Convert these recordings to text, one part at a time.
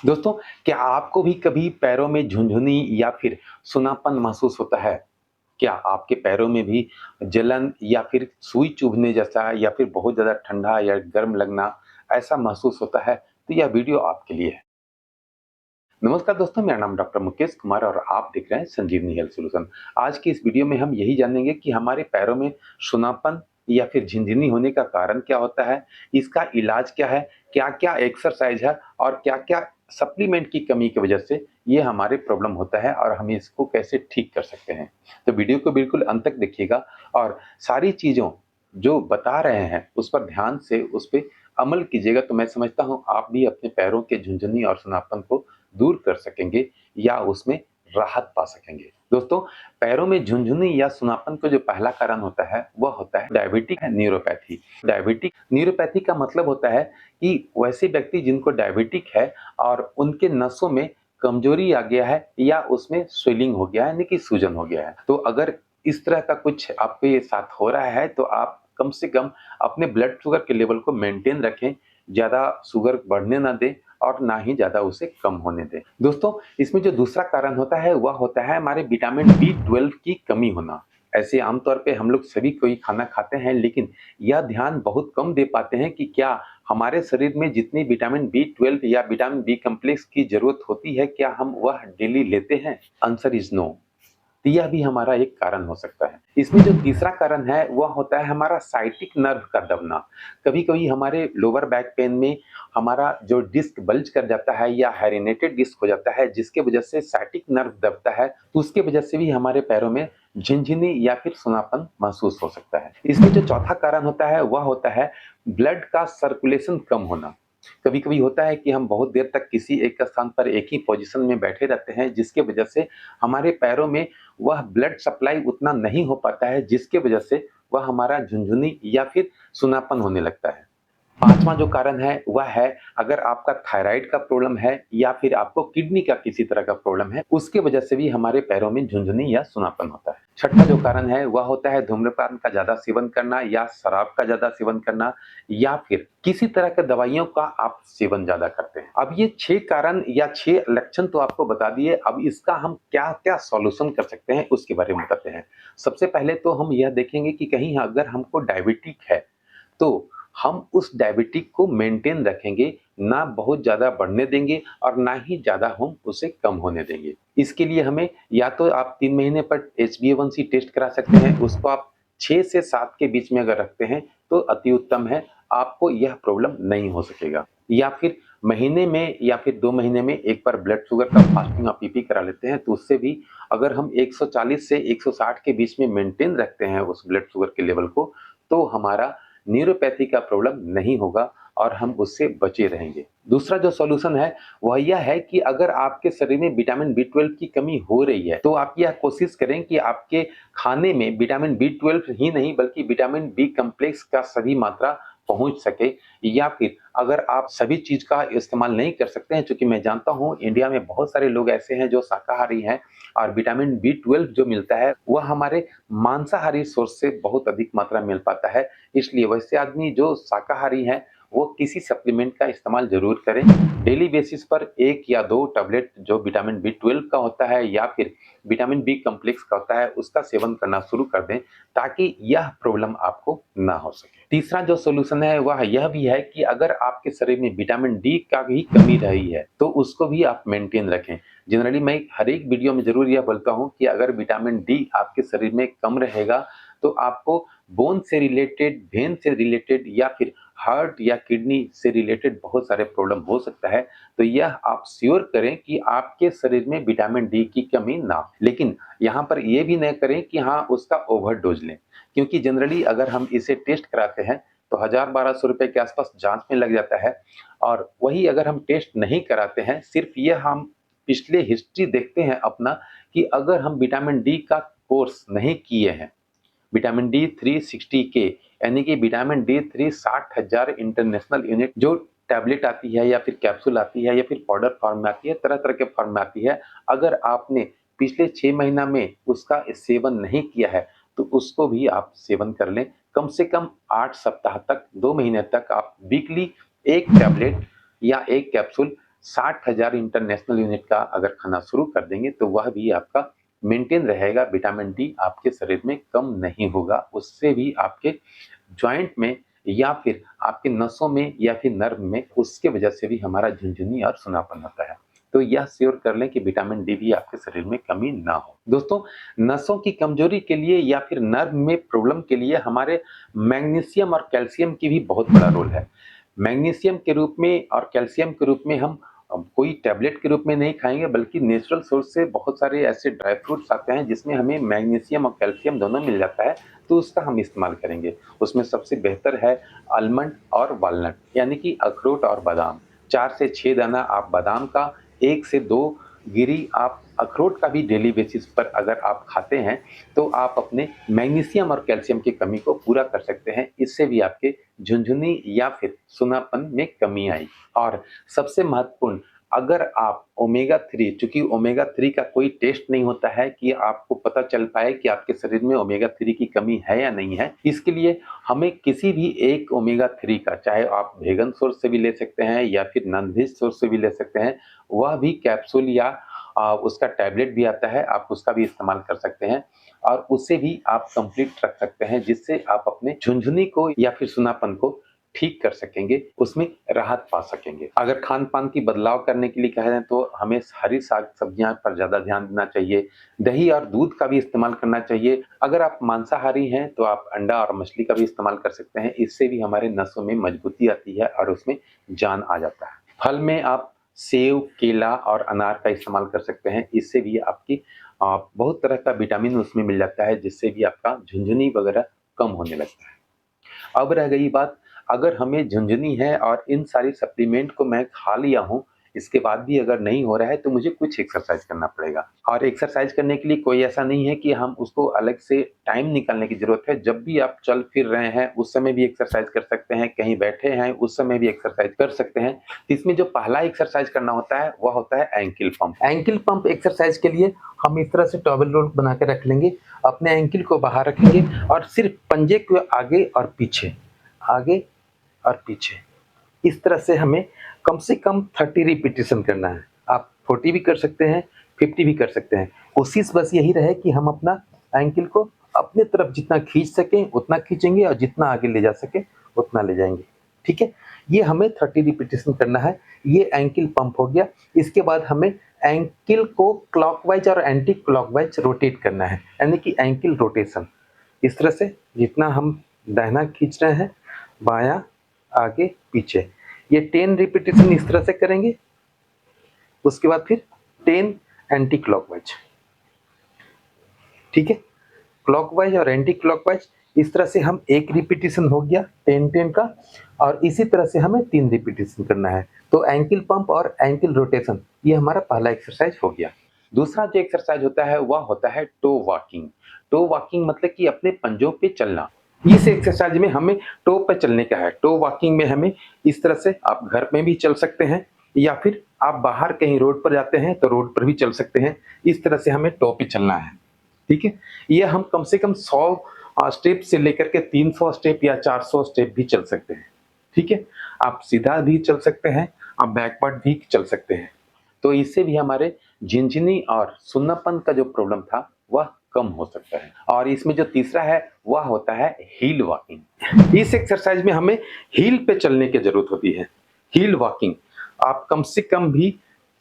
दोस्तों, क्या आपको भी कभी पैरों में झुनझुनी या फिर सूनापन महसूस होता है? क्या आपके पैरों में भी जलन या फिर सुई चुभने जैसा या फिर बहुत ज़्यादा ठंडा या गर्म लगना ऐसा महसूस होता है? तो यह वीडियो आपके लिए है। नमस्कार दोस्तों, मेरा नाम डॉक्टर मुकेश कुमार और आप देख रहे हैं संजीवनी हेल्थ सॉल्यूशन। आज की इस वीडियो में हम यही जानेंगे कि हमारे पैरों में सूनापन या फिर झिनझिनी होने का कारण क्या होता है, इसका इलाज क्या है, क्या-क्या एक्सरसाइज है और क्या-क्या सप्लीमेंट की कमी की वजह से ये हमारे प्रॉब्लम होता है और हम इसको कैसे ठीक कर सकते हैं। तो वीडियो को बिल्कुल अंत तक देखिएगा और सारी चीज़ों जो बता रहे हैं उस पर ध्यान से उस पे अमल कीजिएगा, तो मैं समझता हूँ आप भी अपने पैरों के झुनझुनी और सूनापन को दूर कर सकेंगे या उसमें राहत पा सकेंगे। दोस्तों, पैरों में झुनझुनी या सूनापन का जो पहला कारण होता है, वह होता है डायबिटिक न्यूरोपैथी। डायबिटिक न्यूरोपैथी का मतलब होता है कि वैसे व्यक्ति जिनको डायबिटिक है और उनके नसों में कमजोरी आ गया है या उसमें स्वेलिंग हो गया है, यानी कि सूजन हो गया है। तो अगर इस तरह का कुछ आपके साथ हो रहा है, तो आप कम से कम अपने ब्लड शुगर के लेवल को मेंटेन रखें, ज़्यादा शुगर बढ़ने ना दें और ना ही ज़्यादा उसे कम होने दें। दोस्तों, इसमें जो दूसरा कारण होता है वह होता है हमारे विटामिन बी 12 की कमी होना। ऐसे आमतौर पे हम लोग सभी कोई खाना खाते हैं, लेकिन यह ध्यान बहुत कम दे पाते हैं कि क्या हमारे शरीर में जितनी विटामिन बी 12 या विटामिन बी कॉम्प्लेक्स की जरूरत होती है, क्या हम वह डेली लेते हैं? Answer is no. तो यह भी हमारा एक कारण हो सकता है। इसमें जो तीसरा कारण है वह होता है हमारा साइटिक नर्व का दबना। कभी-कभी हमारे लोअर बैक पेन में हमारा जो डिस्क बल्ज कर जाता है या हेरिनेटेड डिस्क हो जाता है, जिसके वजह से साइटिक नर्व दबता है, तो उसके वजह से भी हमारे पैरों में झिनझिनी या फिर सूनापन महसूस हो सकता है। इसमें जो चौथा कारण होता है वह होता है ब्लड का सर्कुलेशन कम होना। कभी-कभी होता है कि हम बहुत देर तक किसी एक स्थान पर एक ही पोजीशन में बैठे रहते हैं, जिसके वजह से हमारे पैरों में वह ब्लड सप्लाई उतना नहीं हो पाता है, जिसके वजह से वह हमारा झुनझुनी या फिर सूनापन होने लगता है। पाँचवाँ जो कारण है वह है अगर आपका थायराइड का प्रॉब्लम है या फिर आपको किडनी का किसी तरह का प्रॉब्लम है, उसके वजह से भी हमारे पैरों में झुनझुनी या सूनापन होता है। छठा जो कारण है वह होता है धूम्रपान का ज़्यादा सेवन करना या शराब का ज़्यादा सेवन करना या फिर किसी तरह के दवाइयों का आप सेवन ज़्यादा करते हैं। अब ये 6 कारण या 6 लक्षण तो आपको बता दिए, अब इसका हम क्या-क्या सॉल्यूशन कर सकते हैं उसके बारे में बताते हैं। सबसे पहले तो हम यह देखेंगे कि कहीं अगर हमको डायबिटिक है, तो हम उस डायबिटिक को मेंटेन रखेंगे, ना बहुत ज़्यादा बढ़ने देंगे और ना ही ज़्यादा हम उसे कम होने देंगे। इसके लिए हमें या तो आप 3 महीने पर HbA1c टेस्ट करा सकते हैं, उसको आप 6 से 7 के बीच में अगर रखते हैं, तो अति उत्तम है, आपको यह प्रॉब्लम नहीं हो सकेगा। या फिर महीने में या फिर 2 महीने में एक बार ब्लड शुगर का फास्टिंग आप पीपी करा लेते हैं, तो उससे भी अगर हम 140 से 160 के बीच में मेंटेन रखते हैं उस ब्लड शुगर के लेवल को, तो हमारा न्यूरोपैथी का प्रॉब्लम नहीं होगा और हम उससे बचे रहेंगे। दूसरा जो सॉल्यूशन है वह यह है कि अगर आपके शरीर में विटामिन बी 12 की कमी हो रही है, तो आप यह कोशिश करें कि आपके खाने में विटामिन बी 12 ही नहीं बल्कि विटामिन बी कॉम्प्लेक्स का सही मात्रा पहुंच सके। या फिर अगर आप सभी चीज का इस्तेमाल नहीं कर सकते हैं, चूंकि मैं जानता हूं इंडिया में बहुत सारे लोग ऐसे हैं जो शाकाहारी हैं और विटामिन बी 12 जो मिलता है वह हमारे मांसाहारी सोर्स से बहुत अधिक मात्रा में मिल पाता है। इसलिए वैसे आदमी जो शाकाहारी हैं, वो किसी सप्लीमेंट का इस्तेमाल ज़रूर करें। डेली बेसिस पर 1 या 2 टैबलेट जो विटामिन बी 12 का होता है या फिर विटामिन बी कॉम्प्लेक्स का होता है, उसका सेवन करना शुरू कर दें, ताकि यह प्रॉब्लम आपको ना हो सके। तीसरा जो सॉल्यूशन है, वह यह भी है कि अगर आपके शरीर में विटामिन डी का भी कमी रही है, तो उसको भी आप मेंटेन रखें। जनरली मैं हर एक वीडियो में ज़रूर यह बोलता हूँ कि अगर विटामिन डी आपके शरीर में कम रहेगा, तो आपको बोन से रिलेटेड, वेन से रिलेटेड या फिर हार्ट या किडनी से रिलेटेड बहुत सारे प्रॉब्लम हो सकता है। तो यह आप श्योर करें कि आपके शरीर में विटामिन डी की कमी ना हो। लेकिन यहाँ पर ये भी न करें कि हाँ, उसका ओवरडोज लें, क्योंकि जनरली अगर हम इसे टेस्ट कराते हैं, तो 1000-1200 रुपए के आसपास जाँच में लग जाता है और वही अगर हम टेस्ट नहीं कराते हैं, सिर्फ़ ये हम पिछले हिस्ट्री देखते हैं अपना कि अगर हम विटामिन डी का कोर्स नहीं किए हैं, विटामिन डी 360 के यानी कि विटामिन डी 3 60,000 इंटरनेशनल यूनिट जो टैबलेट आती है या फिर कैप्सूल आती है या फिर पाउडर फॉर्म में आती है, तरह-तरह के फॉर्म में आती है। अगर आपने पिछले 6 महीना में उसका सेवन नहीं किया है, तो उसको भी आप सेवन कर लें। कम से कम 8 सप्ताह तक, 2 महीने तक आप वीकली 1 टैबलेट या 1 कैप्सूल 60,000 इंटरनेशनल यूनिट का अगर खाना शुरू कर देंगे तो वह भी आपका मेंटेन रहेगा। विटामिन डी आपके शरीर में कम नहीं होगा, उससे भी आपके जॉइंट में या फिर आपके नसों में या फिर नर्व में, उसके वजह से भी हमारा झुनझुनी और सुनापन होता है। तो यह श्योर कर लें कि विटामिन डी भी आपके शरीर में कमी ना हो। दोस्तों, नसों की कमजोरी के लिए या फिर नर्व में प्रॉब्लम के लिए हमारे मैग्नीशियम और कैल्शियम की भी बहुत बड़ा रोल है। मैग्नीशियम के रूप में और कैल्शियम के रूप में हम कोई टैबलेट के रूप में नहीं खाएंगे, बल्कि नेचुरल सोर्स से बहुत सारे ऐसे ड्राई फ्रूट्स आते हैं जिसमें हमें मैग्नीशियम और कैल्शियम दोनों मिल जाता है, तो उसका हम इस्तेमाल करेंगे। उसमें सबसे बेहतर है आलमंड और वालनट, यानी कि अखरोट और बादाम। 4 से 6 दाना आप बादाम का, 1 से 2 गिरी आप अखरोट का भी डेली बेसिस पर अगर आप खाते हैं, तो आप अपने मैग्नीशियम और कैल्शियम की कमी को पूरा कर सकते हैं। इससे भी आपके झुनझुनी या फिर सुनापन में कमी आई। और सबसे महत्वपूर्ण, अगर आप ओमेगा 3, चूंकि ओमेगा 3 का कोई टेस्ट नहीं होता है कि आपको पता चल पाए कि आपके शरीर में ओमेगा 3 की कमी है या नहीं है, इसके लिए हमें किसी भी एक ओमेगा 3 का, चाहे आप वेगन सोर्स से भी ले सकते हैं या फिर नॉन वेज सोर्स से भी ले सकते हैं, वह भी कैप्सूल या उसका टैबलेट भी आता है, आप उसका भी इस्तेमाल कर सकते हैं और उसे भी आप कंप्लीट रख सकते हैं, जिससे आप अपने झुनझुनी को या फिर सुनापन को ठीक कर सकेंगे, उसमें राहत पा सकेंगे। अगर खान-पान की बदलाव करने के लिए कहें तो हमें हरी साग-सब्जियाँ पर ज़्यादा ध्यान देना चाहिए। दही और दूध का भी इस्तेमाल करना चाहिए। अगर आप मांसाहारी हैं तो आप अंडा और मछली का भी इस्तेमाल कर सकते हैं। इससे भी हमारे नसों में मजबूती आती है और उसमें जान आ जाता है। फल में आप सेव, केला और अनार का इस्तेमाल कर सकते हैं। इससे भी आपकी बहुत तरह का विटामिन उसमें मिल जाता है, जिससे भी आपका झुनझुनी वगैरह कम होने लगता है। अब रह गई बात, अगर हमें झुनझुनी है और इन सारी सप्लीमेंट को मैं खा लिया हूँ, इसके बाद भी अगर नहीं हो रहा है तो मुझे कुछ एक्सरसाइज करना पड़ेगा। और एक्सरसाइज करने के लिए कोई ऐसा नहीं है कि हम उसको अलग से टाइम निकालने की ज़रूरत है। जब भी आप चल फिर रहे हैं उस समय भी एक्सरसाइज कर सकते हैं, कहीं बैठे हैं उस समय भी एक्सरसाइज कर सकते हैं। इसमें जो पहला एक्सरसाइज करना होता है वह होता है ankle pump. Ankle pump exercise के लिए हम इस तरह से टॉवेल रोल बना के रख लेंगे, अपने एंकिल को बाहर रखेंगे और सिर्फ पंजे को आगे और पीछे, आगे और पीछे, इस तरह से हमें कम से कम 30 रिपीटेशन करना है। आप 40 भी कर सकते हैं, 50 भी कर सकते हैं। कोशिश बस यही रहे कि हम अपना एंकल को अपने तरफ जितना खींच सकें उतना खींचेंगे और जितना आगे ले जा सके उतना ले जाएंगे। ठीक है, ये हमें 30 रिपीटेशन करना है। ये एंकल पंप हो गया। इसके बाद हमें एंकल को क्लॉकवाइज और एंटी क्लॉकवाइज रोटेट करना है, यानी कि एंकल रोटेशन। इस तरह से जितना हम दाहिना खींच रहे हैं, बायां, आगे, पीछे, ये 10 रिपीटेशन इस तरह से करेंगे। उसके बाद फिर 10 एंटी क्लॉकवाइज। ठीक है, क्लॉकवाइज और एंटी क्लॉकवाइज, इस तरह से हम एक रिपीटेशन हो गया 10-10 का, और इसी तरह से हमें 3 रिपीटेशन करना है। तो एंकल पंप और एंकल रोटेशन, ये हमारा पहला एक्सरसाइज हो गया। दूसरा जो एक्सरसाइज होता है वह होता है टो वॉकिंग। टो वॉकिंग मतलब कि अपने पंजों पे चलना। इस एक्सरसाइज में हमें टो पे चलने का है। टो वॉकिंग में हमें इस तरह से, आप घर में भी चल सकते हैं या फिर आप बाहर कहीं रोड पर जाते हैं तो रोड पर भी चल सकते हैं। इस तरह से हमें टो पे चलना है। ठीक है, ये हम कम से कम 100 स्टेप से लेकर के 300 स्टेप या 400 स्टेप भी चल सकते हैं। ठीक है, आप सीधा भी चल सकते हैं, आप बैकवर्ड भी चल सकते हैं। तो इससे भी हमारे झिनझिनी और सुन्नापन का जो प्रॉब्लम था वह कम हो सकता है। और इसमें जो तीसरा है वह होता है हील वॉकिंग। इस एक्सरसाइज में हमें हील पे चलने की जरूरत होती है। हील वॉकिंग आप कम से कम भी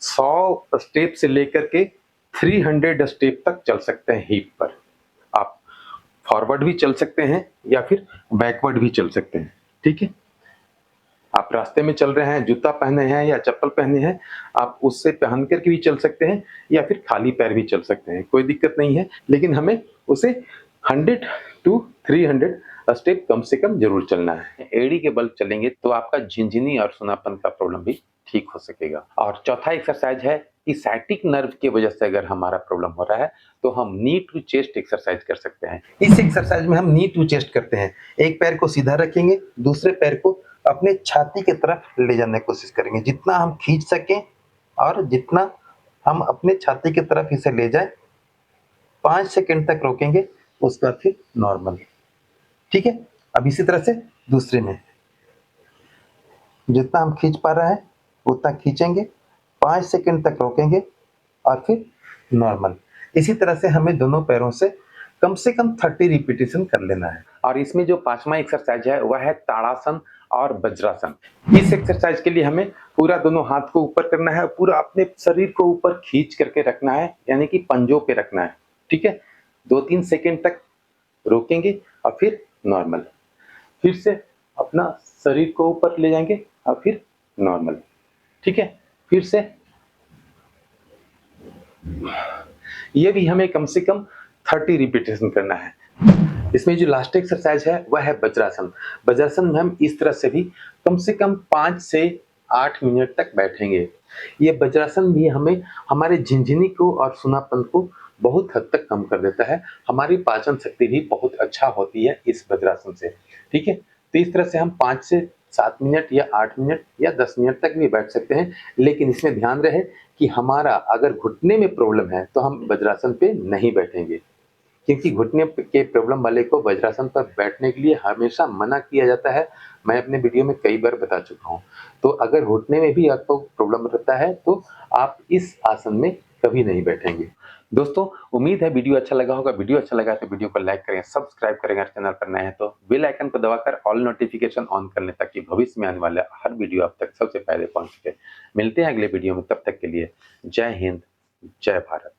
100 स्टेप से लेकर के 300 स्टेप तक चल सकते हैं हीप पर। आप फॉरवर्ड भी चल सकते हैं या फिर बैकवर्ड भी चल सकते हैं। ठीक है, आप रास्ते में चल रहे हैं, जूता पहने हैं या चप्पल पहने हैं, आप उससे पहन करके भी चल सकते हैं या फिर खाली पैर भी चल सकते हैं, कोई दिक्कत नहीं है। लेकिन हमें उसे 100 to 300 स्टेप कम से कम जरूर चलना है। एड़ी के बल चलेंगे तो आपका झिनझिनी और सुनापन का प्रॉब्लम भी ठीक हो सकेगा। और चौथा एक्सरसाइज है कि साइटिक नर्व की वजह से अगर हमारा प्रॉब्लम हो रहा है तो हम नी टू चेस्ट एक्सरसाइज कर सकते हैं। इस एक्सरसाइज में हम नी टू चेस्ट करते हैं। एक पैर को सीधा रखेंगे, दूसरे पैर को अपने छाती की तरफ ले जाने की कोशिश करेंगे, जितना हम खींच सकें और जितना हम अपने छाती की तरफ इसे ले जाए। 5 सेकंड तक रोकेंगे, उसके बाद फिर नॉर्मल। ठीक है, अब इसी तरह से दूसरे में जितना हम खींच पा रहे हैं उतना खींचेंगे 5 सेकंड तक रोकेंगे और फिर नॉर्मल। इसी तरह से हमें दोनों पैरों से कम 30 रिपीटेशन कर लेना है। और इसमें जो 5वां एक्सरसाइज है वह है ताड़ासन और वज्रासन। इस एक्सरसाइज के लिए हमें पूरा दोनों हाथ को ऊपर करना है, पूरा अपने शरीर को ऊपर खींच करके रखना है, यानी कि पंजों पे रखना है। ठीक है, 2-3 सेकंड तक रोकेंगे और फिर नॉर्मल। फिर से अपना शरीर को ऊपर ले जाएंगे और फिर नॉर्मल। ठीक है, फिर से ये भी हमें कम से कम 30 रिपीटेशन करना है। इसमें जो लास्ट एक्सरसाइज है वह है वज्रासन। वज्रासन में हम इस तरह से भी कम से कम 5 से 8 मिनट तक बैठेंगे। ये वज्रासन भी हमें हमारे झिनझिनी को और सूनापन को बहुत हद तक कम कर देता है। हमारी पाचन शक्ति भी बहुत अच्छा होती है इस वज्रासन से। ठीक है, तो इस तरह से हम 5 से 7 मिनट या 8 मिनट या 10 मिनट तक भी बैठ सकते हैं, लेकिन इसमें ध्यान रहे कि हमारा अगर घुटने में प्रॉब्लम है तो हम वज्रासन पे नहीं बैठेंगे, क्योंकि घुटने के प्रॉब्लम वाले को वज्रासन पर बैठने के लिए हमेशा मना किया जाता है। मैं अपने वीडियो में कई बार बता चुका हूँ। तो अगर घुटने में भी आपको प्रॉब्लम रहता है तो आप इस आसन में कभी नहीं बैठेंगे। दोस्तों, उम्मीद है वीडियो अच्छा लगा होगा। वीडियो अच्छा लगा तो वीडियो को लाइक करें, सब्सक्राइब करें, अगर चैनल पर नए हैं तो बेल आइकन को दबाकर ऑल नोटिफिकेशन ऑन कर लें, ताकि भविष्य में आने वाला हर वीडियो आप तक सबसे पहले पहुंच सके। मिलते हैं अगले वीडियो में, तब तक के लिए जय हिंद, जय भारत।